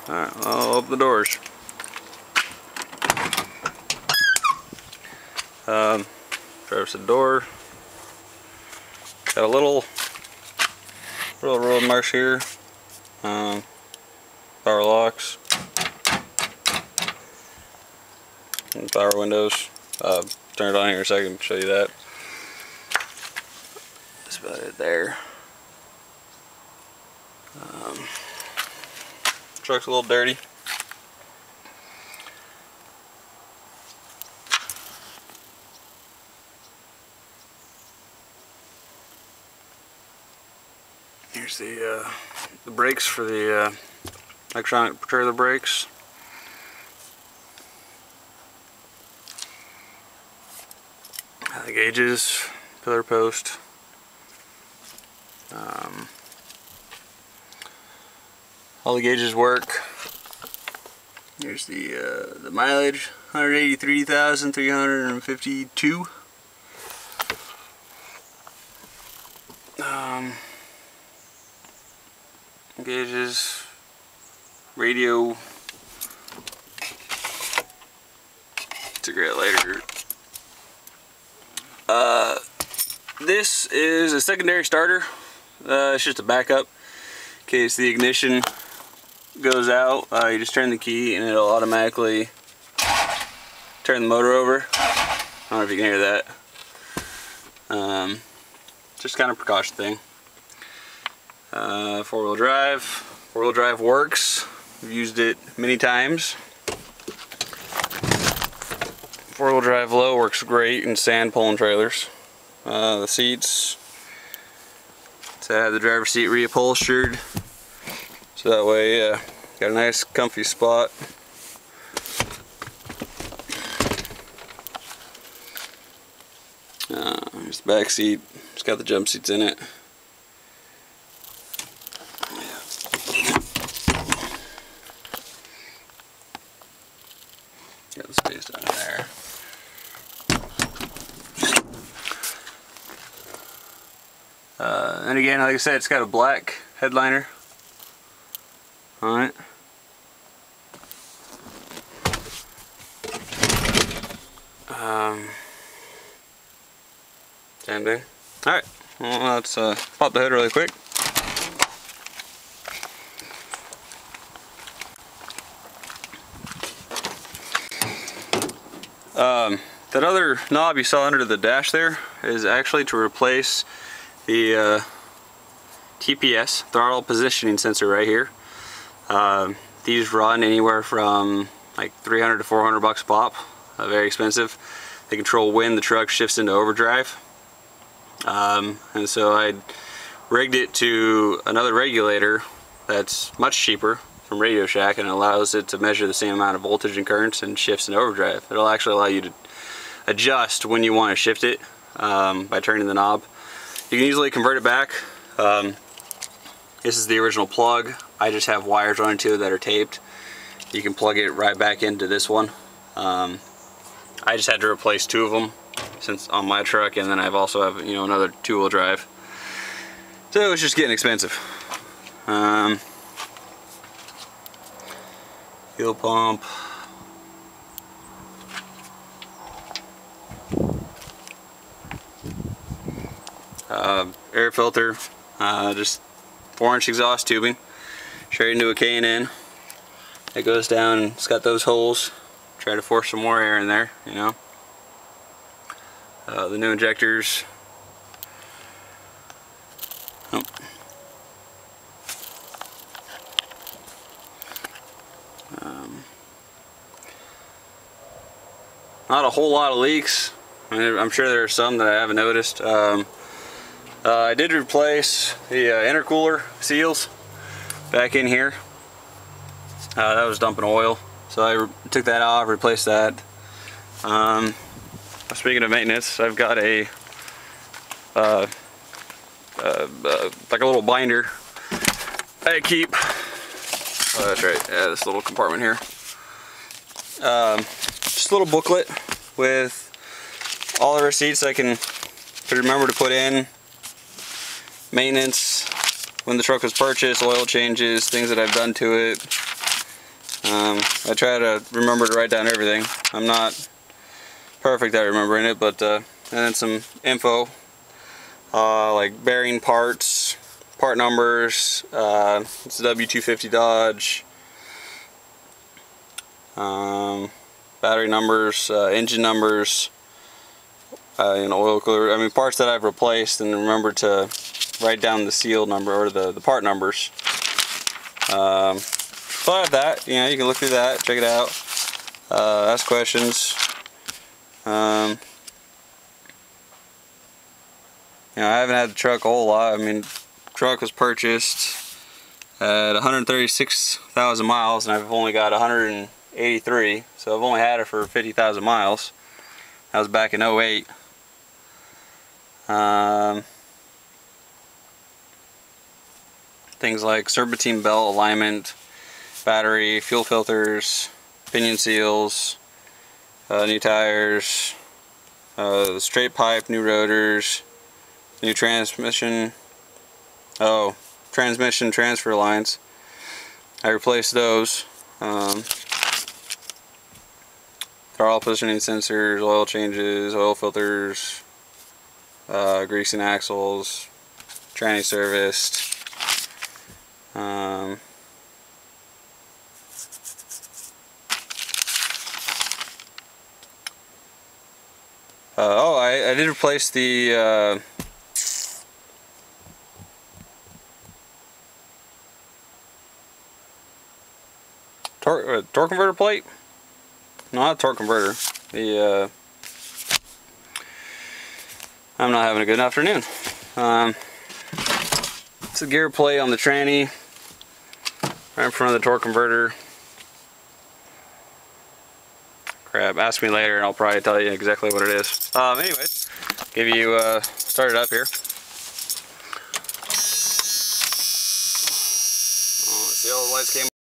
Alright, I'll open the doors. Drives the door. Got a little road marks here. Power locks. And power windows. Turn it on here in a second to show you that. That's about it there. Truck's a little dirty. Here's the brakes for the electronic trailer brakes. The gauges, pillar post. All the gauges work. Here's the mileage, 183,352. Gauges, radio, cigarette lighter. This is a secondary starter. It's just a backup in case the ignition goes out. You just turn the key and it'll automatically turn the motor over. I don't know if you can hear that. Just kind of a precaution thing. Four-wheel drive. Four-wheel drive works. I've used it many times. Four-wheel drive low works great in sand pulling trailers. The seats. So I have the driver's seat reupholstered. So that way, got a nice comfy spot. Here's the back seat. It's got the jump seats in it. Got the space down there. And again, like I said, it's got a black headliner on it. Same thing. Alright, well, let's pop the hood really quick. That other knob you saw under the dash there is actually to replace the TPS, throttle positioning sensor right here. These run anywhere from like 300 to 400 bucks a pop. Very expensive. They control when the truck shifts into overdrive. And so I rigged it to another regulator that's much cheaper from Radio Shack, and it allows it to measure the same amount of voltage and currents and shifts into overdrive. It'll actually allow you to adjust when you want to shift it by turning the knob. You can easily convert it back. This is the original plug. I just have wires running to it that are taped. You can plug it right back into this one. I just had to replace two of them since on my truck, and then I've also have another two-wheel drive. So it was just getting expensive. Fuel pump. Air filter, just 4-inch exhaust tubing, straight into a K&N. It goes down, it's got those holes. Try to force some more air in there, the new injectors. Oh. Not a whole lot of leaks. I'm sure there are some that I haven't noticed. I did replace the intercooler seals back in here. That was dumping oil, so I took that off, replaced that. Speaking of maintenance, I've got a like a little binder I keep. Oh, that's right. Yeah, this little compartment here. Just a little booklet with all the receipts I can remember to put in. Maintenance, when the truck was purchased, oil changes, things that I've done to it. I try to remember to write down everything. I'm not perfect at remembering it, but and then some info like bearing parts, part numbers. It's a W250 Dodge. Battery numbers, engine numbers, oil cooler. I mean, parts that I've replaced, and remember to write down the seal number or the part numbers. So I have that. You can look through that, check it out, ask questions. I haven't had the truck a whole lot. I mean, the truck was purchased at 136,000 miles, and I've only got 183, so I've only had it for 50,000 miles. That was back in 08. Things like serpentine belt alignment, battery, fuel filters, pinion seals, new tires, straight pipe, new rotors, new transmission. Transmission transfer lines. I replaced those. Throttle positioning sensors, oil changes, oil filters, greasing axles, tranny serviced. I did replace the torque converter plate. No, not a torque converter. I'm not having a good afternoon. It's a gear plate on the tranny, right in front of the torque converter. Crap, ask me later and I'll probably tell you exactly what it is. Anyways, give you start it up here. See, all the lights came